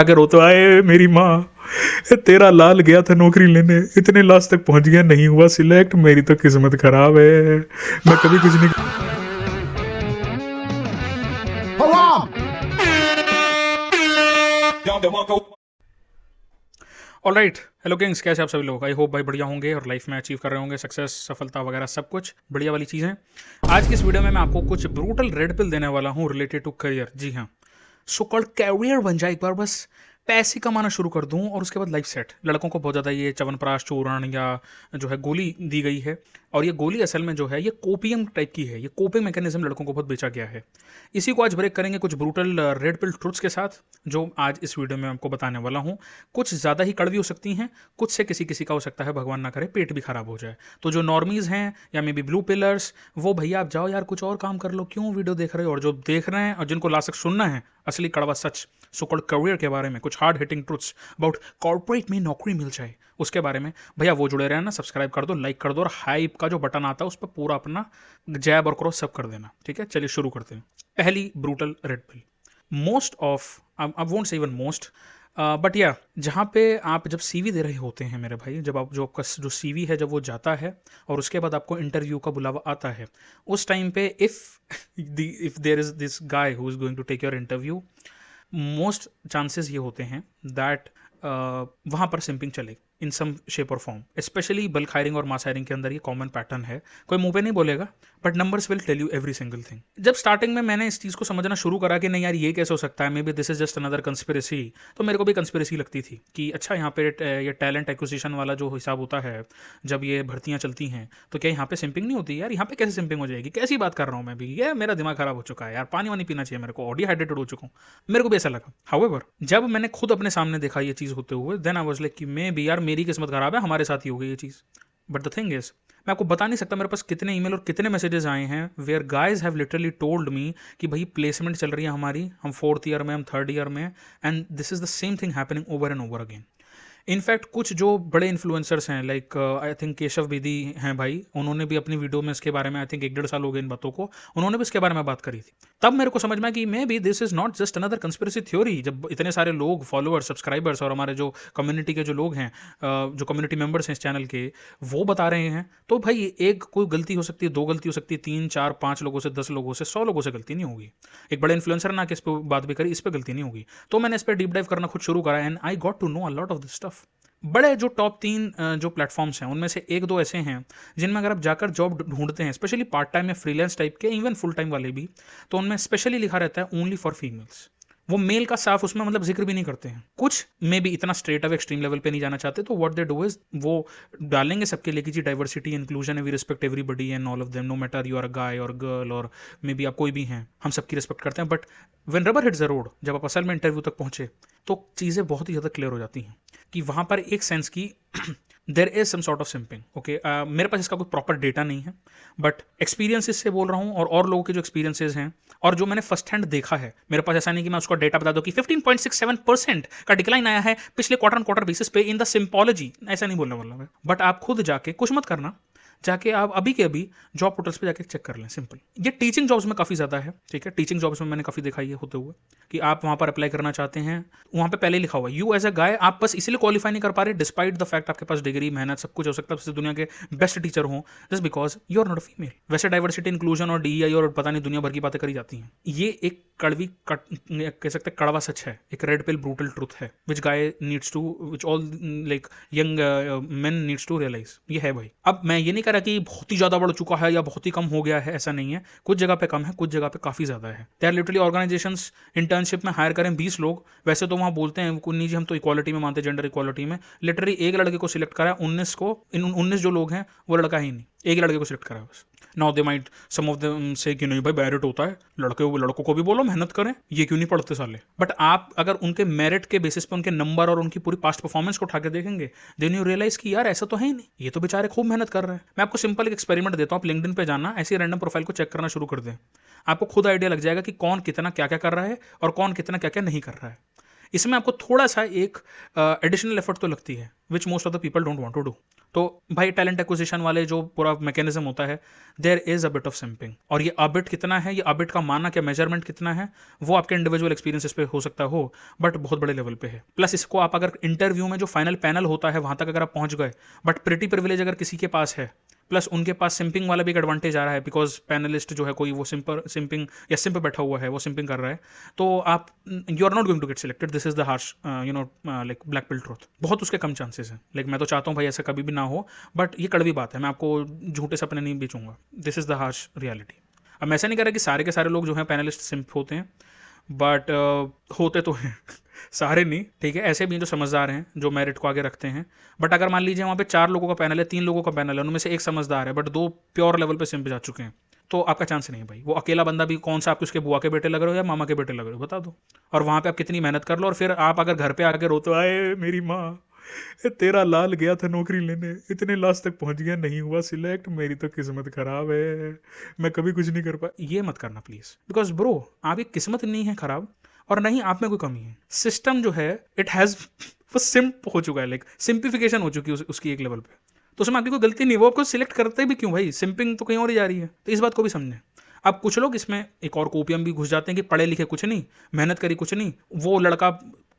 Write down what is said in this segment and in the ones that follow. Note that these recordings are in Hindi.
आके रोते आए मेरी माँ, तेरा लाल गया था नौकरी लेने, इतने लास्ट तक पहुंच गया, नहीं हुआ सिलेक्ट, मेरी तो किस्मत खराब है, मैं कभी कुछ नहीं। ऑलराइट, हेलो किंग्स, कैसे आप सभी लोग? आई होप भाई बढ़िया होंगे और लाइफ में अचीव कर रहे होंगे सक्सेस, सफलता वगैरह सब कुछ बढ़िया वाली चीज़ें। आज की इस वीडियो में मैं आपको कुछ ब्रूटल रेड पिल देने वाला हूँ रिलेटेड टू करियर। जी हाँ, सो कॉल्ड कैरियर बन जाए एक बार, बस पैसे कमाना शुरू कर दूं और उसके बाद लाइफ सेट। लड़कों को बहुत ज़्यादा ये च्यवनप्राश, चूर्ण या जो है गोली दी गई है, और ये गोली असल में जो है ये कोपियम टाइप की है। ये कोपिंग मैकेनिज्म लड़कों को बहुत बेचा गया है। इसी को आज ब्रेक करेंगे कुछ ब्रूटल रेड पिल ट्रुथ्स के साथ, जो आज इस वीडियो में आपको बताने वाला हूँ। कुछ ज़्यादा ही कड़वी हो सकती हैं, कुछ से किसी किसी का हो सकता है भगवान ना करे पेट भी खराब हो जाए। तो जो नॉर्मीज हैं या मे बी ब्लू पिलर्स, वो भैया आप जाओ यार, कुछ और काम कर लो, क्यों वीडियो देख रहे हो? और जो देख रहे हैं और जिनको लास्ट तक सुनना है असली कड़वा सच, सो कॉल्ड करियर के बारे में, कुछ hard hitting truths about corporate में नौकरी मिल जाए उसके बारे में, भैया वो जुड़े रहना। सब्सक्राइब कर दो, लाइक कर दो, और हाइप का जो बटन आता है उस पर पूरा अपना जैब और क्रॉस सब कर देना। ठीक है, चलिए शुरू करते हैं। पहली brutal red pill. Most of, I won't say even most, but या जहाँ पे आप जब सीवी दे रहे होते हैं मेरे भाई, जब आप जो आपका जो सीवी है जब वो जाता है और उसके बाद आपको इंटरव्यू का बुलावा आता है, उस टाइम पे if there is this guy who is going to take your interview, most chances ये होते हैं दैट वहाँ पर सिंपिंग चले इन सम शेप और फॉर्म। स्पेशली बल्क हायरिंग और मास हायरिंग के अंदर ये कॉमन पैटर्न है। कोई मुंह पे नहीं बोलेगा, but numbers will tell you every single thing. जब स्टार्टिंग में मैंने इस चीज़ को समझना शुरू करा कि नहीं यार ये कैसे हो सकता है, may be this is just another conspiracy, तो मेरे को भी कंस्पिरेसी लगती थी कि अच्छा यहाँ पे ये टैलेंट एक्विजिशन वाला जो हिसाब होता है, जब ये भर्तियाँ चलती हैं, तो क्या यहाँ पे सिंपिंग नहीं होती यार? यहाँ पे कैसे सिंपिंग हो जाएगी? कैसी बात कर रहा हूँ मैं भी, ये मेरा दिमाग खराब हो चुका है यार, पानी वानी पीना चाहिए मेरे को, डिहाइड्रेटेड हो चुका हूँ। मेरे को भी ऐसा लगा। हाउएवर जब मैंने खुद अपने सामने देखा ये चीज़ होते हुए, देन आई वाज लाइक कि मैं भी यार, मेरी किस्मत खराब है, हमारे साथ ही हो गई ये चीज़। बट द थिंग इज, मैं आपको बता नहीं सकता मेरे पास कितने ईमेल और कितने मैसेजेस आए हैं where guys have literally told me कि भाई प्लेसमेंट चल रही है हमारी, हम 4th ईयर में, हम 3rd ईयर में, and this is the same thing happening over and over again. In fact कुछ जो बड़े इन्फ्लुएंसर्स हैं, like I think Keshav Bedi हैं भाई, उन्होंने भी अपनी वीडियो में इसके बारे में, आई थिंक 1-1.5 साल हो गए इन बातों को, उन्होंने भी इसके बारे में बात करी थी। तब मेरे को समझ में आया कि may be this is not just another conspiracy theory. जब इतने सारे लोग, फॉलोअर्स, सब्सक्राइबर्स और हमारे जो कम्युनिटी के जो लोग हैं, जो कम्युनिटी मेंबर्स हैं इस चैनल के, वो बता रहे हैं, तो भाई एक कोई गलती हो सकती है, 2 गलती हो सकती है, 3, 4, 5 लोगों से, 10 लोगों से, 100 लोगों से गलती नहीं होगी। एक बड़े इन्फ्लुएंसर ना कि इस पर बात भी करी, इस पर गलती नहीं होगी। तो मैंने इस पर डीप डाइव करना खुद शुरू करा, and I got to know a lot of this stuff. बड़े जो टॉप 3 जो प्लेटफॉर्म्स हैं, उनमें से 1-2 ऐसे हैं जिनमें अगर आप जाकर जॉब ढूंढते हैं, स्पेशली पार्ट टाइम या फ्रीलांस टाइप के, इवन फुल टाइम वाले भी, तो उनमें स्पेशली लिखा रहता है ओनली फॉर फीमेल्स। वो मेल का साफ उसमें मतलब जिक्र भी नहीं करते हैं। कुछ में भी इतना स्ट्रेट अवे एक्सट्रीम लेवल पे नहीं जाना चाहते, तो व्हाट दे डू इज वो डालेंगे सबके लिए कि जी डाइवर्सिटी, इंक्लूजन है, we respect everybody and all of them, no matter you are a guy और गर्ल, और मे बी आप कोई भी हैं, हम सबकी रिस्पेक्ट करते हैं। But when rubber hits the road, जब आप असल में इंटरव्यू तक पहुंचे, तो चीज़ें बहुत ही ज़्यादा क्लियर हो जाती हैं कि वहाँ पर एक सेंस की there is some sort of simping. Okay, मेरे पास इसका कोई प्रॉपर डेटा नहीं है, बट एक्सपीरियंसेस से बोल रहा हूँ, और लोगों के जो एक्सपीरियंसेस हैं और जो मैंने फर्स्ट हैंड देखा है, मेरे पास ऐसा नहीं कि मैं उसका डेटा बता दूं कि 15.67% का डिक्लाइन आया है पिछले क्वार्टर ऑन क्वार्टर बेसिस पे इन द सिंपोलॉजी, ऐसा नहीं बोलने वाला मैं। बट आप खुद जाके कुछ मत करना, जाके आप अभी के अभी जॉब पोर्टल्स पे जाके चेक कर लें, सिंपल। ये टीचिंग जॉब्स में काफ़ी ज़्यादा है, ठीक है, टीचिंग जॉब्स में मैंने काफ़ी देखा ये होते हुए कि आप वहाँ पर अप्लाई करना चाहते हैं, वहाँ पे पहले लिखा हुआ है यू एज अ गाय, आप बस इसलिए क्वालिफाई नहीं कर पा रहे डिस्पाइट द फैक्ट आपके पास डिग्री, मेहनत, सब कुछ हो सकता है, सबसे दुनिया के बेस्ट टीचर हो, just because you are not a female. वैसे डाइवर्सिटी, इंक्लूजन और DEI और पता नहीं दुनिया भर की बातें करी जाती हैं। ये एक कड़वी कह सकते कड़वा सच है, एक रेड पिल ब्रूटल ट्रूथ है, which guy needs to, which all like young men needs to realise. ये है भाई। अब मैं ये नहीं कह रहा कि बहुत ही ज़्यादा बढ़ चुका है या बहुत ही कम हो गया है, ऐसा नहीं है। कुछ जगह पे कम है, कुछ जगह पे काफ़ी ज़्यादा है। They are literally organisations internship में हायर करें 20 लोग, वैसे तो वहाँ बोलते हैं नहीं जी हम तो इक्वालिटी में मानते हैं, जेंडर इक्वालिटी में, लिटरली एक लड़के को सिलेक्ट करा, 19 को, इन 19 जो लोग हैं वो लड़का ही नहीं, एक ही लड़के को सिलेक्ट करा बस। Now they might some of them से कि नहीं भाई मेरिट होता है, लड़कों को भी बोलो मेहनत करें, ये क्यों नहीं पढ़ते साले। बट आप अगर उनके मेरिट के बेसिस पे उनके नंबर और उनकी पूरी पास्ट परफॉर्मेंस को उठा के देखेंगे, देन यू रियलाइज कि यार ऐसा तो है ही नहीं, ये तो बेचारे खूब मेहनत कर रहे हैं। मैं आपको सिंपल एक एक्सपेरिमेंट देता हूँ, आप लिंक्डइन पे जाना, ऐसी रैंडम प्रोफाइल को चेक करना शुरू कर दें, आपको खुद आइडिया लग जाएगा कि कौन कितना क्या क्या कर रहा है और कौन कितना क्या क्या नहीं कर रहा है। इसमें आपको थोड़ा सा एक एडिशनल एफर्ट तो लगती है, which most of the people don't want to do. तो भाई टैलेंट एक्विजिशन वाले जो पूरा मैकेनिज्म होता है, there is a bit of simping. और ये अबिट कितना है, ये अबिट का माना क्या मेजरमेंट कितना है, वो आपके इंडिविजुअल एक्सपीरियंसेस पे हो सकता हो, बट बहुत बड़े लेवल पे है। प्लस इसको आप अगर इंटरव्यू में जो फाइनल पैनल होता है वहां तक अगर आप पहुंच गए, बट प्रिटी प्रिविलेज अगर किसी के पास है, प्लस उनके पास सिंपिंग वाला भी एक एडवांटेज आ रहा है, बिकॉज पैनलिस्ट जो है कोई वो सिंपिंग या सिंप पे बैठा हुआ है, वो सिंपिंग कर रहा है, तो आप you are not going to get selected. This is the harsh like black pill truth. बहुत उसके कम चांसेस हैं, लाइक मैं तो चाहता हूँ भाई ऐसा कभी भी ना हो, बट ये कड़वी बात है, मैं आपको झूठे सपने नहीं बेचूंगा। This is the harsh reality. अब मैं ऐसा नहीं कह रहा कि सारे के सारे लोग जो हैं पैनलिस्ट सिंप होते हैं, बट होते तो हैं सारे नहीं, ठीक है, ऐसे भी हैं जो समझदार हैं, जो मेरिट को आगे रखते हैं। बट अगर मान लीजिए वहाँ पे 4 लोगों का पैनल है, 3 लोगों का पैनल है, उनमें से एक समझदार है बट 2 प्योर लेवल पे सिम पे जा चुके हैं, तो आपका चांस नहीं है भाई। वो अकेला बंदा भी कौन सा, आप उसके बुआ के बेटे लग रहे हो या मामा के बेटे लग रहे हो, बता दो। और वहाँ पे आप कितनी मेहनत कर लो, और फिर आप अगर घर पे आके रोते आए मेरी माँ, तेरा लाल गया था नौकरी लेने, इतने लास्ट तक पहुंच गया, नहीं हुआ सिलेक्ट, मेरी तो किस्मत खराब है, मैं कभी कुछ नहीं कर पाया, ये मत करना प्लीज। बिकॉज ब्रो, आपकी किस्मत नहीं है खराब, और नहीं आप में कोई कमी है। सिस्टम जो है इट हैज वो सिंप हो चुका है, लाइक सिंप्लीफिकेशन हो चुकी है उसकी एक लेवल पे, तो उसमें आपकी कोई गलती नहीं, वो आपको सिलेक्ट करते भी क्यों भाई, सिंपिंग तो कहीं और ही जा रही है। तो इस बात को भी समझें। अब कुछ लोग इसमें एक और कोपियम भी घुस जाते हैं कि पढ़े लिखे कुछ नहीं, मेहनत करी कुछ नहीं, वो लड़का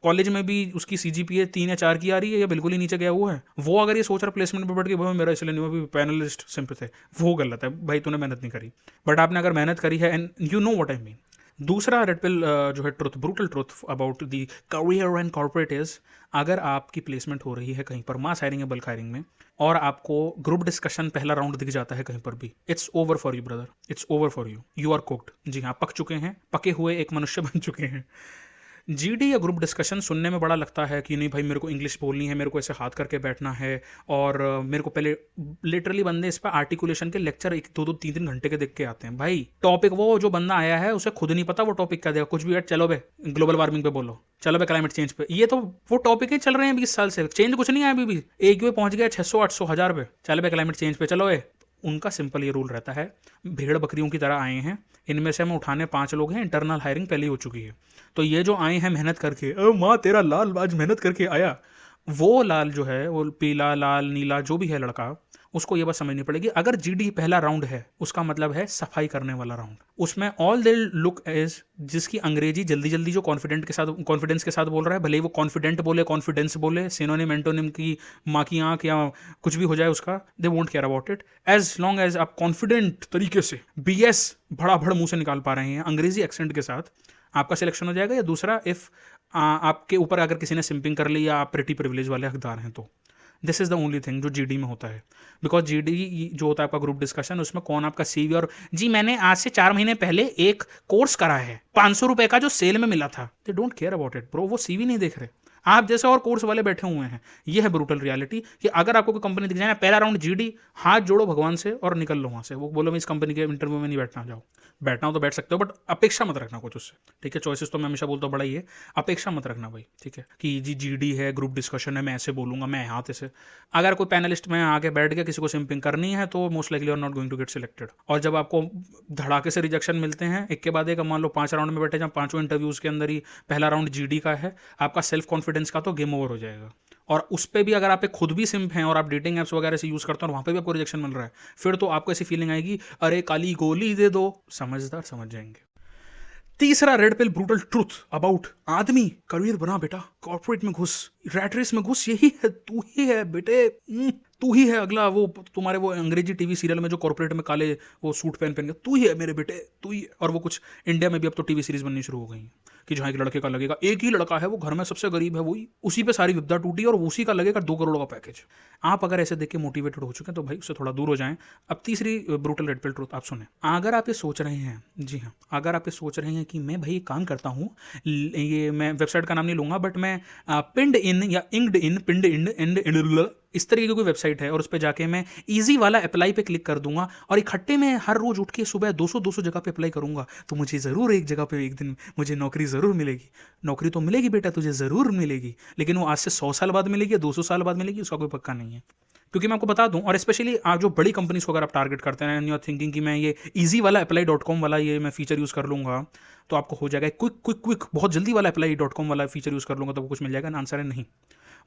कॉलेज में भी उसकी CGPA 3 या 4 की आ रही है या बिल्कुल ही नीचे गया हुआ है, वो अगर ये सोच रहा प्लेसमेंट पे बैठ के भाई मेरा इसलिए नहीं हुआ, पैनलिस्ट सिंप थे, वो गलत है भाई, तूने मेहनत नहीं करी। बट आपने अगर मेहनत करी है, and you know what I mean. दूसरा रेड पिल जो है truth, brutal truth about the career and corporate is, अगर आपकी प्लेसमेंट हो रही है कहीं पर मास हायरिंग या बल्क हायरिंग में, और आपको ग्रुप डिस्कशन पहला राउंड दिख जाता है कहीं पर भी, it's over for you brother, it's over for you, you are cooked. जी हाँ, पक चुके हैं, पके हुए एक मनुष्य बन चुके हैं। GD या ग्रुप डिस्कशन सुनने में बड़ा लगता है कि नहीं भाई मेरे को इंग्लिश बोलनी है, मेरे को ऐसे हाथ करके बैठना है, और मेरे को पहले लिटरली बंदे इस पर आर्टिकुलेशन के लेक्चर 1-2-3-3 घंटे के देख के आते हैं। भाई टॉपिक वो जो बंदा आया है उसे खुद नहीं पता वो टॉपिक क्या देगा, कुछ भी चलो बे ग्लोबल वार्मिंग पे बोलो, चलो बे क्लाइमेट चेंज पे, ये तो वो टॉपिक ही चल रहे हैं 20 साल से, चेंज कुछ नहीं है अभी भी। एक पे पहुंच गया 600-800-1000 पे, चलो बे क्लाइमेट चेंज पे चलो बे। उनका सिंपल ये रूल रहता है, भेड़ बकरियों की तरह आए हैं, इनमें से हम उठाने 5 लोग हैं, इंटरनल हायरिंग पहले ही हो चुकी है, तो ये जो आए हैं मेहनत करके, माँ तेरा लाल आज मेहनत करके आया, वो लाल जो है, वो पीला लाल नीला जो भी है लड़का, उसको ये बात समझनी पड़ेगी, अगर GD पहला राउंड है उसका मतलब है सफाई करने वाला राउंड। उसमें ऑल दे लुक एज, जिसकी अंग्रेजी जल्दी जल्दी जो कॉन्फिडेंस के साथ बोल रहा है, भले ही वो कॉन्फिडेंट बोले, कॉन्फिडेंस बोले, सिनोनिम एंटोनिम की माँ की आंख या कुछ भी हो जाए उसका, they won't care about it, as long as आप कॉन्फिडेंट तरीके से BS भड़ा भड़ मुंह से निकाल पा रहे हैं अंग्रेजी एक्सेंट के साथ, आपका सिलेक्शन हो जाएगा। या दूसरा, इफ आपके ऊपर अगर किसी ने सिंपिंग कर ली या आप प्रिटी प्रिविलेज वाले हकदार हैं, तो this is the only thing जो GD में होता है। बिकॉज GD जो होता है आपका ग्रुप डिस्कशन, उसमें कौन आपका CV, और जी मैंने आज से 4 महीने पहले एक कोर्स करा है 500 रुपए का जो सेल में मिला था, they don't care about it bro, वो CV नहीं देख रहे, आप जैसे और कोर्स वाले बैठे हुए हैं। ये है ब्रूटल रियलिटी कि अगर आपको कोई कंपनी दिख जाए ना, पहला राउंड GD, हाथ जोड़ो भगवान से और निकल लो वहां से। वो बोलो मैं इस कंपनी के इंटरव्यू में नहीं बैठना, जाओ, बैठना हो तो बैठ सकते हो, बट अपेक्षा मत रखना कुछ उससे, ठीक है। चॉइसेस तो मैं हमेशा बोलता हूँ बड़ा ही है, अपेक्षा मत रखना भाई, ठीक है, कि जी GD है, ग्रुप डिस्कशन है, मैं ऐसे बोलूंगा, मैं हाथ ऐसे। अगर कोई पैनलिस्ट में आके बैठ गया, किसी को सिंपिंग करनी है, तो most likely are not going to get selected. और जब आपको धड़ाके से रिजेक्शन मिलते हैं एक के बाद एक, मान लो 5 राउंड में बैठे, जब 5 इंटरव्यूज के अंदर ही पहला राउंड GD का है, आपका सेल्फ कॉन्फिडेंस का तो गेम ओवर हो जाएगा। और उस पर भी अगर आप खुद भी सिंप हैं और आप डेटिंग ऐप्स वगैरह से यूज करते हो और वहां पे भी आपको रिजेक्शन मिल रहा है, फिर तो आपको ऐसी फीलिंग आएगी अरे काली गोली दे दो, समझदार समझ जाएंगे। तीसरा red pill brutal truth about आदमी, करियर बना बेटा, कॉर्पोरेट में घुस, रैट रेस में घुस, यही है, तू ही है बेटे, तू ही है अगला, वो तुम्हारे वो अंग्रेजी TV सीरियल में जो कॉर्पोरेट में काले वो सूट पहन के, तू ही है मेरे बेटे, तू ही है। और वो कुछ इंडिया में भी अब तो TV सीरीज बननी शुरू हो गई हैं कि जहाँ एक लड़के का लगेगा, एक ही लड़का है वो घर में सबसे गरीब है, वही उसी पे सारी विपदा टूटी और उसी का लगेगा 2 करोड़ का पैकेज। आप अगर ऐसे देख के मोटिवेटेड हो चुके हैं तो भाई उससे थोड़ा दूर हो जाएं। अब तीसरी ब्रूटल रेड पिल ट्रूथ आप सुने, अगर आप ये सोच रहे हैं, जी हाँ, अगर आप ये सोच रहे हैं कि मैं भाई काम करता हूँ, ये मैं वेबसाइट का नाम नहीं लूंगा, बट मैं पिंड इन या इंग्ड इन, पिंड इन इस तरीके की कोई वेबसाइट है, और उस पर जाके मैं इजी वाला अप्लाई पे क्लिक कर दूंगा, और इकट्ठे में हर रोज उठ के सुबह 200 जगह पे अप्लाई करूंगा, तो मुझे जरूर एक जगह पे एक दिन मुझे नौकरी जरूर मिलेगी। नौकरी तो मिलेगी बेटा, तुझे जरूर मिलेगी, लेकिन वो आज से 100 साल बाद मिलेगी या 200 साल बाद मिलेगी, उसका कोई पक्का नहीं है। क्योंकि मैं आपको बता दूं, और स्पेशली आप जो बड़ी कंपनीज को अगर आप टारगेट करते हैं एंड यू आर थिंकिंग कि मैं ये इजी वाला apply.com वाला ये मैं फीचर यूज़ कर लूंगा तो आपको हो जाएगा, क्विक क्विक क्विक बहुत जल्दी वाला apply.com वाला फीचर यूज़ कर लूंगा तो आपको कुछ मिल जाएगा। आंसर है नहीं।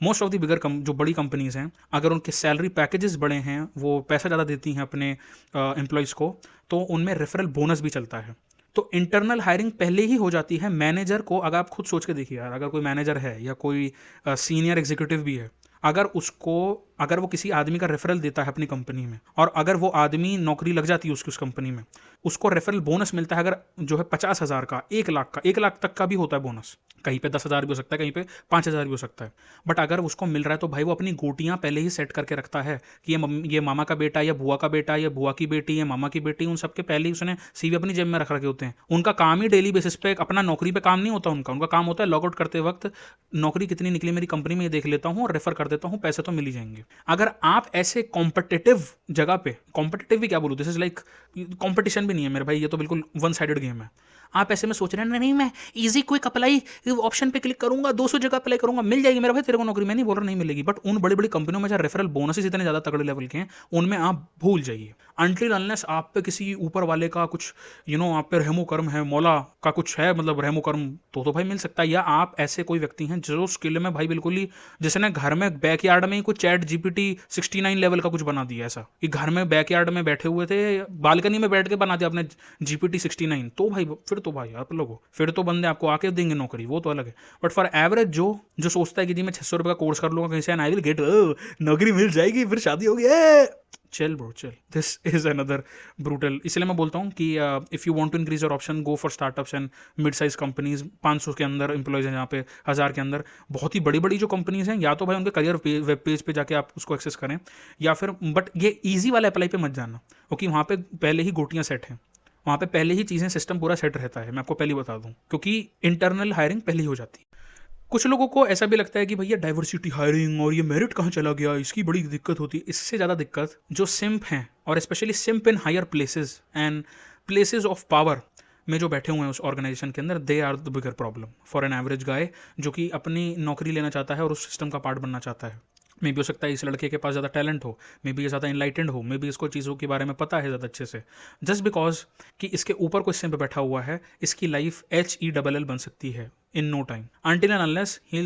मोस्ट ऑफ द बिगर जो बड़ी कंपनीज हैं, अगर उनके सैलरी पैकेजेस बड़े हैं, वो पैसा ज़्यादा देती हैं अपने एम्प्लॉयज़ को, तो उनमें रेफरल बोनस भी चलता है। तो इंटरनल हायरिंग पहले ही हो जाती है मैनेजर को। अगर आप खुद सोच के देखिए यार, अगर कोई मैनेजर है या कोई सीनियर एग्जीक्यूटिव भी है, अगर वो किसी आदमी का रेफरल देता है अपनी कंपनी में, और अगर वो आदमी नौकरी लग जाती है उसकी उस कंपनी में, उसको रेफरल बोनस मिलता है अगर जो है 50,000 का, 1 लाख का, 1 लाख तक का भी होता है बोनस। कहीं पे 10,000 भी हो सकता है, कहीं पे 5,000 भी हो सकता है। बट अगर उसको मिल रहा है तो भाई वो अपनी गोटियां पहले ही सेट करके रखता है कि ये मामा का बेटा या बुआ का बेटा या बुआ की बेटी या मामा की बेटी, उन सबके पहले ही उसने सीवी अपनी जेब में रख रखे होते हैं। उनका काम ही डेली बेसिस पे अपना नौकरी पे काम नहीं होता, उनका काम होता है लॉगआउट करते वक्त नौकरी कितनी निकली मेरी कंपनी में, ये देख लेता हूँ और रेफर कर देता हूँ, पैसे तो मिल ही जाएंगे। अगर आप ऐसे कॉम्पिटिटिव जगह पे, कॉम्पिटिटिव भी क्या बोलूँ, दिस इज लाइक कॉम्पिटिशन भी नहीं है मेरे भाई, ये तो बिल्कुल वन साइडेड गेम है। आप ऐसे में सोच रहे हैं नहीं मैं इजी क्विक अप्लाई ऑप्शन पे क्लिक करूंगा, 200 जगह अप्लाई करूंगा, मिल जाएगी मेरा भाई तेरे को नौकरी। मैं नहीं बोल रहा नहीं मिलेगी, बट उन बड़ी बड़ी कंपनियों में जहाँ रेफरल बोनसेस इतने ज्यादा तगड़े लेवल के हैं, उनमें आप भूल जाइए। अनटिल अनलेस आप पे किसी ऊपर वाले का कुछ आप पे रहमो कर्म है, मौला का कुछ है, मतलब रहमो कर्म, तो भाई मिल सकता है। या आप ऐसे कोई व्यक्ति हैं जो स्किल में भाई बिल्कुल ही, जिसने घर में बैकयार्ड में ही कुछ चैट जीपीटी 69 लेवल का कुछ बना दिया, ऐसा कि घर में बैकयार्ड में बैठे हुए थे, बालकनी में बैठ के बना दिया आपने जीपीटी 69, तो भाई फिर तो भाई आप लोगों, फिर तो बंदे आपको आके देंगे नौकरी, वो तो अलग है। बट फॉर एवरेज जो सोचता है कि जी मैं 600 रुपये का कोर्स कर लूंगा कहीं से एंड आई विल गेट नौकरी मिल जाएगी, फिर शादी होगी, चल ब्रो चल, दिस इज अनदर ब्रूटल। इसलिए मैं बोलता हूँ कि if you want to increase your option, go for startups and mid size companies. 500 के अंदर एम्प्लॉयज़ हैं, यहाँ पे 1000 के अंदर बहुत ही बड़ी बड़ी जो कंपनीज हैं, या तो भाई उनके करियर वेब पेज पे जाके आप उसको एक्सेस करें, या फिर बट ये ईजी वाला अप्लाई पे मत जाना, क्योंकि वहाँ पे पहले ही गोटियाँ सेट हैं, वहाँ पे पहले ही चीज़ें सिस्टम पूरा सेट रहता है। मैं आपको पहले बता दूँ, क्योंकि इंटरनल हायरिंग पहले ही हो जाती है। कुछ लोगों को ऐसा भी लगता है कि भैया डाइवर्सिटी हायरिंग और ये मेरिट कहाँ चला गया, इसकी बड़ी दिक्कत होती है। इससे ज़्यादा दिक्कत जो सिम्प हैं, और specially simp in higher places and places of power में जो बैठे हुए हैं उस ऑर्गेनाइजेशन के अंदर, they are the bigger problem for an average guy जो कि अपनी नौकरी लेना चाहता है और उस सिस्टम का पार्ट बनना चाहता है। मे भी हो सकता है इस लड़के के पास ज़्यादा टैलेंट हो, मे बी ये ज़्यादा इनलाइटेंड हो, मे बी इसको चीज़ों के बारे में पता है ज़्यादा अच्छे से, जस्ट बिकॉज कि इसके ऊपर कोई सिम्प बैठा हुआ है, इसकी लाइफ HELL बन सकती है in no time, until and unless he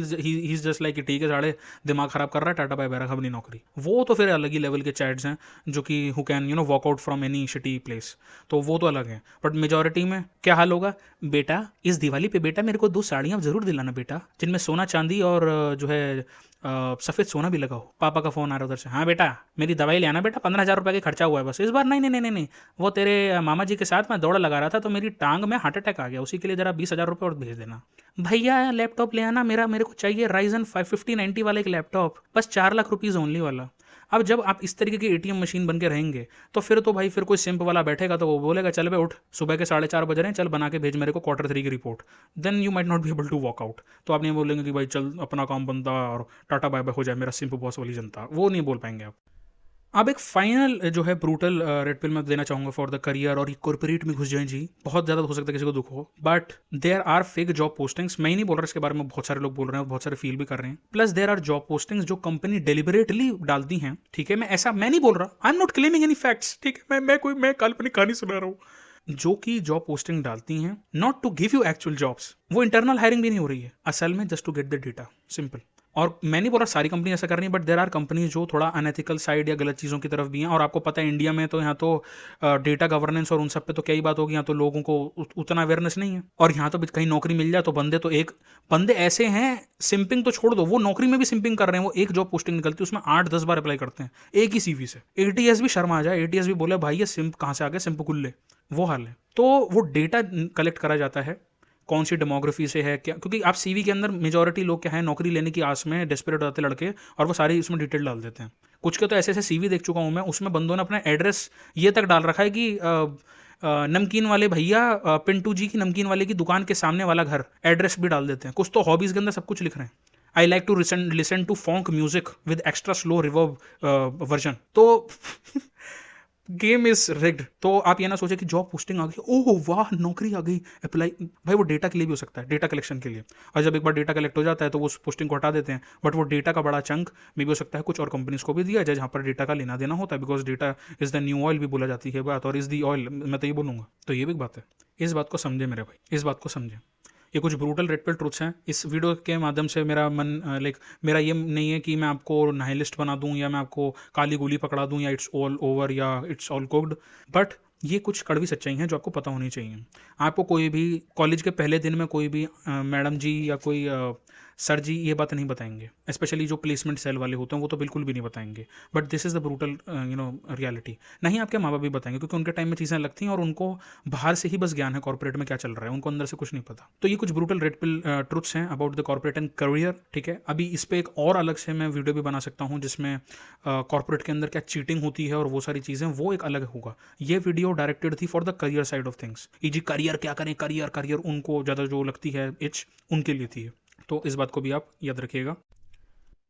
is just like ठीक है साढ़े दिमाग खराब कर रहा है, टाटा बाय बाय, अपनी नौकरी। वो तो फिर अलग ही लेवल के चैट्स हैं जो कि who can walk out from any shitty place, तो वो तो अलग है। बट मेजोरिटी में क्या हाल होगा, बेटा इस दिवाली पे बेटा मेरे को 2 साड़ियाँ जरूर दिलाना बेटा, जिनमें सोना चांदी और जो है सफ़ेद सोना भी लगा हो। पापा का फ़ोन आ रहा है उधर से, हाँ बेटा मेरी दवाई ले आना बेटा, 15,000 रुपये का खर्चा हुआ है बस इस बार। नहीं नहीं नहीं नहीं, वो तेरे मामा जी के साथ मैं दौड़ लगा रहा था तो मेरी टांग में हार्ट अटैक आ गया, उसी के लिए ज़रा 20,000 रुपये और भेज देना। भैया लैपटॉप ले आना मेरे को चाहिए Ryzen 5090 वाला एक लैपटॉप, बस 4 लाख रुपीज़ ओनली वाला। अब जब आप इस तरीके की ATM मशीन बन के रहेंगे तो फिर तो भाई फिर कोई सिंप वाला बैठेगा तो वो बोलेगा चल बे उठ, सुबह के 4:30 बज रहे हैं, चल बना के भेज मेरे को Q3 की report. Then you might not be able to walk out. तो आप नहीं बोलेंगे कि भाई चल अपना काम बनता और टाटा बाय बाय हो जाए मेरा सिंप बॉस वाली जनता, वो नहीं बोल पाएंगे आप। अब एक फाइनल जो है ब्रूटल रेड पिल मैं देना चाहूंगा फॉर द करियर, और कॉर्पोरेट में घुस जाएं जी, बहुत ज़्यादा हो सकता है किसी को दुख हो, but there are fake job postings. मैं ही नहीं बोल रहा इसके बारे में, बहुत सारे लोग बोल रहे हैं, बहुत सारे फील भी कर रहे हैं। Plus there are job postings जो कंपनी डेलिबरेटली डालती हैं, ठीक है, मैं नहीं बोल रहा, I am not claiming any facts, ठीक है, मैं काल्पनिक कहानी सुना रहा हूँ, जो कि जॉब पोस्टिंग डालती हैं not to give you actual jobs, वो इंटरनल हायरिंग भी नहीं हो रही है, असल में just to get the data, simple. और मैं नहीं बोल रहा सारी कंपनी ऐसा कर रही है, बट देर आर कंपनीज जो थोड़ा अनएथिकल साइड या गलत चीज़ों की तरफ भी हैं। और आपको पता है इंडिया में तो यहाँ तो डेटा गवर्नेंस और उन सब पे तो क्या ही बात होगी, यहाँ तो लोगों को उतना अवेयरनेस नहीं है। और यहाँ तो कहीं नौकरी मिल जाए तो बंदे ऐसे हैं, सिंपिंग तो छोड़ दो, वो नौकरी में भी सिंपिंग कर रहे हैं। वो एक जॉब पोस्टिंग निकलती है उसमें 8-10 बार अप्लाई करते हैं एक ही CV से। ATS भी शर्मा आ जाए, ATS भी बोले भाई ये सिंप कहाँ से आ गया, सिंप कुल्ले, वो हाल है। तो वो डेटा कलेक्ट करा जाता है कौन सी डेमोग्राफी से है क्या, क्योंकि आप CV के अंदर मेजॉरिटी लोग क्या है नौकरी लेने की आस में डेस्परेट होते लड़के, और वो सारी उसमें डिटेल डाल देते हैं। कुछ के तो ऐसे ऐसे CV देख चुका हूँ मैं, उसमें बंदों ने अपना एड्रेस ये तक डाल रखा है कि नमकीन वाले भैया, पिंटू जी की नमकीन वाले की दुकान के सामने वाला घर, एड्रेस भी डाल देते हैं। कुछ तो हॉबीज के अंदर सब कुछ लिख रहे हैं, I like to listen to phonk music with extra slow reverb version. तो गेम इज रिग्ड। तो आप ये ना सोचे कि जॉब पोस्टिंग आ गई, ओह वाह नौकरी आ गई, अप्लाई। भाई वो डेटा के लिए भी हो सकता है, डेटा कलेक्शन के लिए। और जब एक बार डेटा कलेक्ट हो जाता है तो वो उस पोस्टिंग को हटा देते हैं, बट वो डेटा का बड़ा चंक में भी हो सकता है कुछ और कंपनीज को भी दिया जाए जहाँ पर डेटा का लेना देना होता है, because data is the new oil भी बोला जाती है बात, और इज दी ऑयल, मैं तो ये बोलूँगा। तो ये भी एक बात है, इस बात को समझे मेरे भाई, इस बात को समझे। ये कुछ ब्रूटल रेड पिल ट्रुथ्स हैं। इस वीडियो के माध्यम से मेरा मन मेरा ये नहीं है कि मैं आपको नाइलिस्ट बना दूं या मैं आपको काली गोली पकड़ा दूं या इट्स ऑल ओवर या इट्स ऑल कुक्ड, बट ये कुछ कड़वी सच्चाई हैं जो आपको पता होनी चाहिए। आपको कोई भी कॉलेज के पहले दिन में कोई भी मैडम जी या कोई सर जी ये बात नहीं बताएंगे, स्पेशली जो प्लेसमेंट सेल वाले होते हैं वो तो बिल्कुल भी नहीं बताएंगे। But this is the brutal reality. नहीं आपके माँ बाप भी बताएंगे, क्योंकि उनके टाइम में चीज़ें लगती हैं और उनको बाहर से ही बस ज्ञान है कॉर्पोरेट में क्या चल रहा है, उनको अंदर से कुछ नहीं पता। तो ये कुछ ब्रूटल रेड पिल ट्रुथ्स हैं about the corporate and career, ठीक है। अभी इस पर एक और अलग से मैं वीडियो भी बना सकता हूँ जिसमें कॉर्पोरेट के अंदर क्या चीटिंग होती है और वो सारी चीज़ें, वो एक अलग होगा। ये वीडियो डायरेक्टेड थी for the career side of things. जी करियर क्या करें, करियर करियर उनको ज़्यादा जो लगती है इच उनके लिए थी। तो इस बात को भी आप याद रखिएगा।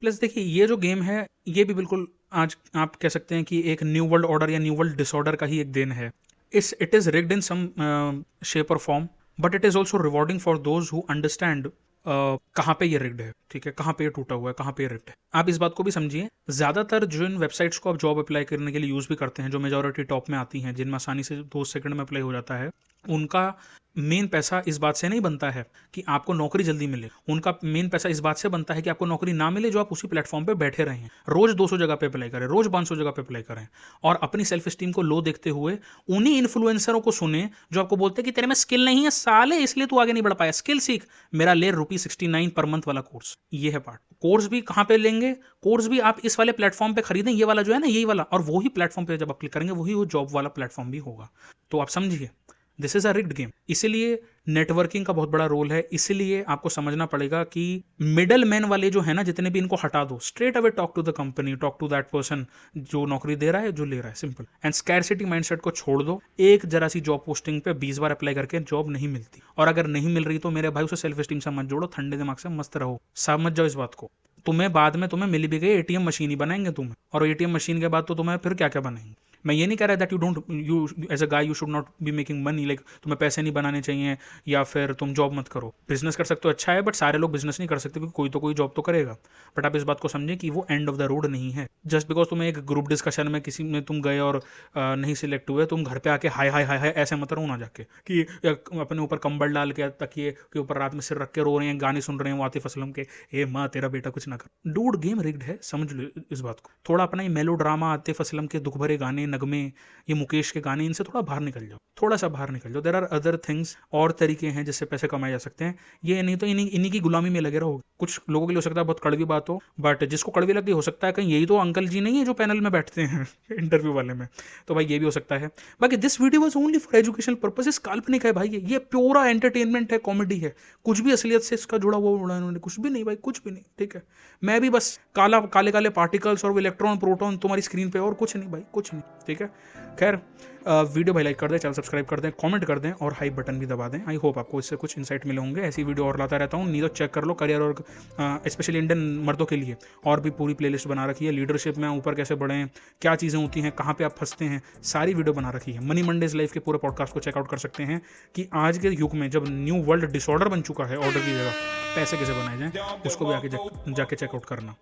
प्लस देखिए ये जो गेम है ये भी बिल्कुल आज आप कह सकते हैं कि एक न्यू वर्ल्ड ऑर्डर या न्यू वर्ल्ड डिसऑर्डर का ही एक देन है। It is rigged in some shape और form, but it is also rewarding for those who understand कहाँ पे ये रिग्ड है, ठीक है, कहाँ पे ये टूटा हुआ है, कहाँ पे ये रिग्ड है। आप इस बात को भी समझिए। ज़्यादातर जिन वेबसाइट्स को आप जॉब अप्लाई करने के लिए यूज़ भी करते हैं, जो मेजॉरिटी टॉप में आती हैं, जिनमें आसानी से 2 सेकंड में अप्लाई हो जाता है, उनका मेन पैसा इस बात से नहीं बनता है कि आपको नौकरी जल्दी मिले। उनका मेन पैसा इस बात से बनता है कि आपको नौकरी ना मिले, जो आप उसी प्लेटफॉर्म पे बैठे रहें, रोज 200 जगह पे अप्लाई करें, रोज 500 जगह पे अप्लाई करें, और अपनी सेल्फ स्टीम को लो देखते हुए उन्हीं इन्फ्लुएंसरों को सुने जो आपको बोलते हैं कि तेरे में स्किल नहीं है साले, इसलिए तू आगे नहीं बढ़ पाया, स्किल सीख। मेरा ले ₹69 पर मंथ वाला कोर्स, ये है पार्ट। कोर्स भी कहाँ पे लेंगे, कोर्स भी आप इस वाले प्लेटफॉर्म पे खरीदें, ये वाला जो है ना, यही वाला, और वही प्लेटफॉर्म पे जब आप क्लिक करेंगे वही वो जॉब वाला प्लेटफॉर्म भी होगा। तो आप समझिए this is a rigged game. इसीलिए नेटवर्किंग का बहुत बड़ा रोल है। इसीलिए आपको समझना पड़ेगा कि मिडल मैन वाले जो है ना, जितने भी, इनको हटा दो। Straight away talk to the company, talk to that person जो नौकरी दे रहा है, जो ले रहा है, सिंपल। एंड स्कैरसिटी माइंडसेट को छोड़ दो। एक जरा सी जॉब पोस्टिंग पे 20 बार अप्लाई करके जॉब नहीं मिलती, और अगर नहीं मिल रही तो मेरे भाई उसे सेल्फ स्टीम से मत जोड़ो, ठंडे दिमाग से मस्त रहो, समझ जाओ इस बात को। तुम्हें बाद में तुम्हें मिल भी गई एटीएम मशीन ही बनाएंगे तुम्हें, और एटीएम मशीन के बाद तो तुम्हें फिर क्या क्या बनाएंगे। मैं ये नहीं कह रहा that you as a guy you should not be making money, like तुम्हें पैसे नहीं बनाने चाहिए या फिर तुम जॉब मत करो। बिजनेस कर सकते हो, अच्छा है, बट सारे लोग बिजनेस नहीं कर सकते, क्योंकि कोई तो कोई जॉब तो करेगा। बट आप इस बात को समझें कि वो एंड ऑफ द रोड नहीं है। जस्ट बिकॉज तुम्हें एक ग्रुप डिस्कशन में किसी में तुम गए और नहीं सिलेक्ट हुए, तुम घर पे आके हाय हाय हाय हाय ऐसे मत रहो ना जाके कि अपने ऊपर कंबल डाल के तकिए के ऊपर रात में सिर रख के रो रहे हैं, गाने सुन रहे हैं आतिफ असलम के, ए माँ तेरा बेटा कुछ ना कर। डूड गेम रिग्ड है, समझ लो इस बात को। थोड़ा अपना ये मेलो ड्रामा, आतिफ असलम के दुख भरे गाने, नगमे, ये मुकेश के गाने, इनसे थोड़ा बाहर निकल जाओ, थोड़ा सा बाहर निकल जाओ। देयर आर अदर थिंग्स, और तरीके हैं जिससे पैसे कमाए जा सकते हैं। ये नहीं तो इन्हीं की गुलामी में लगे रहो। कुछ लोगों के लिए हो सकता है बहुत कड़वी बात हो, बट जिसको कड़वी लगी हो सकता है कहीं यही तो अंकल जी नहीं है जो पैनल में बैठते हैं इंटरव्यू वाले में, तो भाई ये भी हो सकता है। बाकी this video was only for educational purposes. काल्पनिक है भाई, ये प्योरा एंटरटेनमेंट है, कॉमेडी है, कुछ भी असलियत से इसका जुड़ा हुआ उड़ा इन्होंने कुछ भी नहीं भाई, कुछ भी नहीं, ठीक है। मैं भी बस काले काले पार्टिकल्स और इलेक्ट्रॉन प्रोटॉन तुम्हारी स्क्रीन पे, और कुछ नहीं भाई, कुछ नहीं, ठीक है। खैर वीडियो भाई लाइक कर दें, चैनल सब्सक्राइब कर दें, कमेंट कर दें, और हाई बटन भी दबा दें। आई होप आपको इससे कुछ इंसाइट मिले होंगे। ऐसी वीडियो और लाता रहता हूँ, नहीं तो चेक कर लो करियर और स्पेशली इंडियन मर्दों के लिए और भी पूरी प्लेलिस्ट बना रखी है। लीडरशिप में ऊपर कैसे बढ़ें, क्या चीज़ें होती हैं, कहाँ पे आप फंसते हैं, सारी वीडियो बना रखी है। मनी मंडेज लाइफ के पूरे पॉडकास्ट को चेकआउट कर सकते हैं कि आज के युग में जब न्यू वर्ल्ड डिसऑर्डर बन चुका है ऑर्डर की जगह, पैसे कैसे बनाए जाएं, उसको भी आके जाके चेकआउट करना।